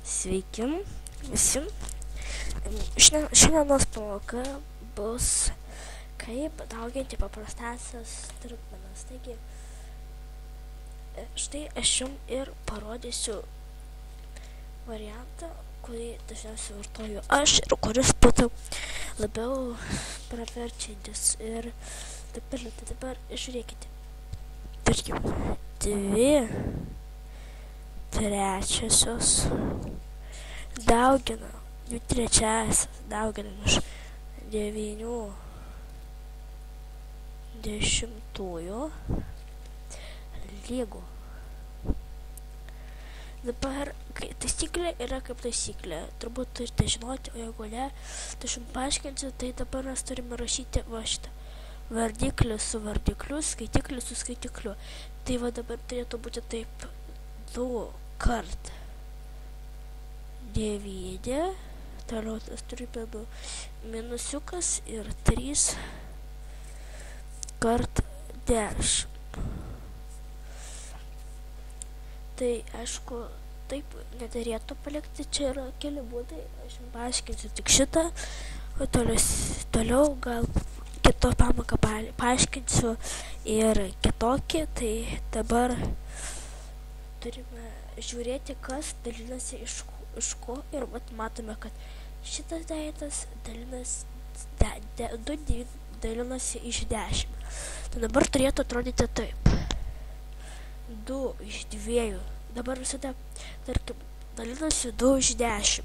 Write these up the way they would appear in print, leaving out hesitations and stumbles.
Sveiki visi. Šiandienos pamoka bus kaip dauginti paprastąsias trupmenas. Taigi, štai aš jums ir parodysiu variantą, kurį dažniausiai vartoju aš ir kuris būtų labiau praverčiantis ir taip toliau. Tai dabar žiūrėkite. Tarkim, 2/3 daugina 2/3 dauginam iš 90 lygu. Dabar taisyklė yra kaip taisyklė. Turbūt turite žinoti, o jeigu ne, tai aš jums paaiškinsiu. Tai dabar mes turime rašyti va šitą. Vardiklis su vardikliu, skaitiklis su skaitikliu. Tai va dabar turėtų būti taip. 2 kart 9, toliau tas turime minusiukas ir 3 kart 10. Tai aišku, taip nedarėtų palikti, čia yra keli būdai, aš jums paaiškinsiu tik šitą, o toliau gal kitą pamoką paaiškinsiu ir kitokį. Tai dabar turime žiūrėti, kas dalinasi iš ko, ir matome, kad šitas daiktas dalinasi iš 10. Tai dabar turėtų atrodyti taip. 2 iš 2. Dabar visada, tarkim, dalinasi 2 iš 10.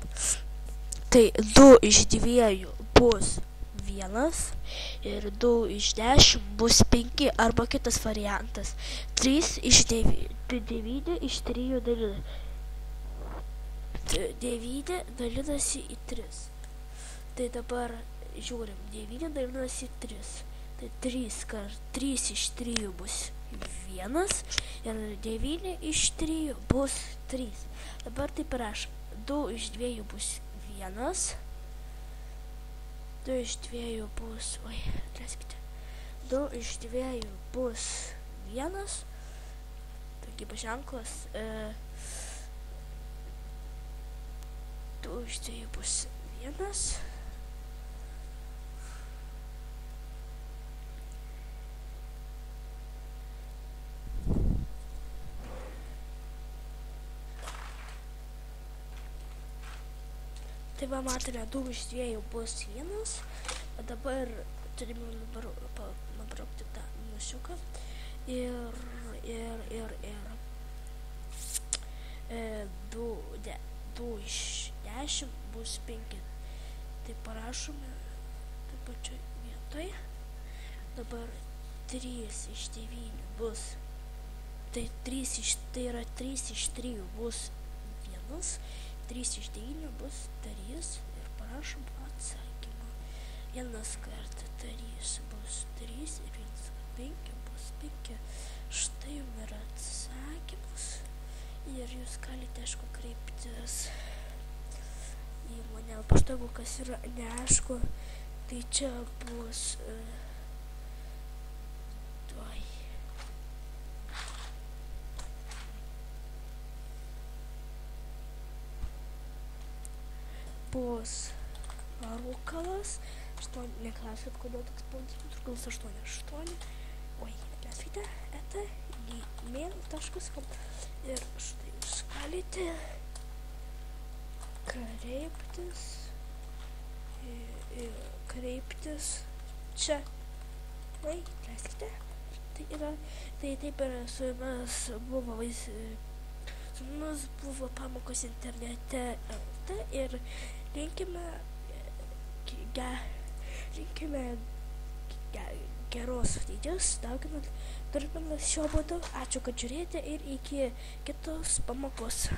Tai 2 iš 2 bus 1 ir 2 iš 10 bus 5, arba kitas variantas. 3 iš 9. 9 iš 3 dalinasi. 9 dalinasi į 3. Tai dabar žiūrim. 9 dalinasi į 3. Tai 3 kart 3 iš 3 bus 1 ir 9 iš 3 bus 3. Dabar taip rašom. 2 iš 2 bus 1. 2 iš 2 bus... Atleiskite. 2 iš 2 bus 1. Taigi paženklas. 2 iš 2 bus 1. Tai va matome, 2 iš 2 bus 1. O dabar turime nubraukti tą minusiuką. Ir 2 iš 10 bus 5. Tai parašome taip pačioj vietoj. Dabar 3 iš 9 bus. Tai yra 3 iš 3 bus 1. 3 iš 9 bus 3 ir parašom atsakymą. 1 kart 3 bus 3 ir 1 kart 5 bus 5. Štai jums yra atsakymas. Ir jūs galite, aišku, kreiptis į mane paštu, jeigu kas yra neaišku. Tai čia bus... bus Rūkalas, neklausit, kodėl toks pavadinimas, Rūkalas 88, atleiskite, gmail.com. Ir štai jūs galite kreiptis čia. Atleiskite. Tai taip yra, su jumis buvo pamokos internete ir linkime geros ateities, dauginant trupmenas šiuo būdu. Ačiū, kad žiūrėjote ir iki kitos pamokos.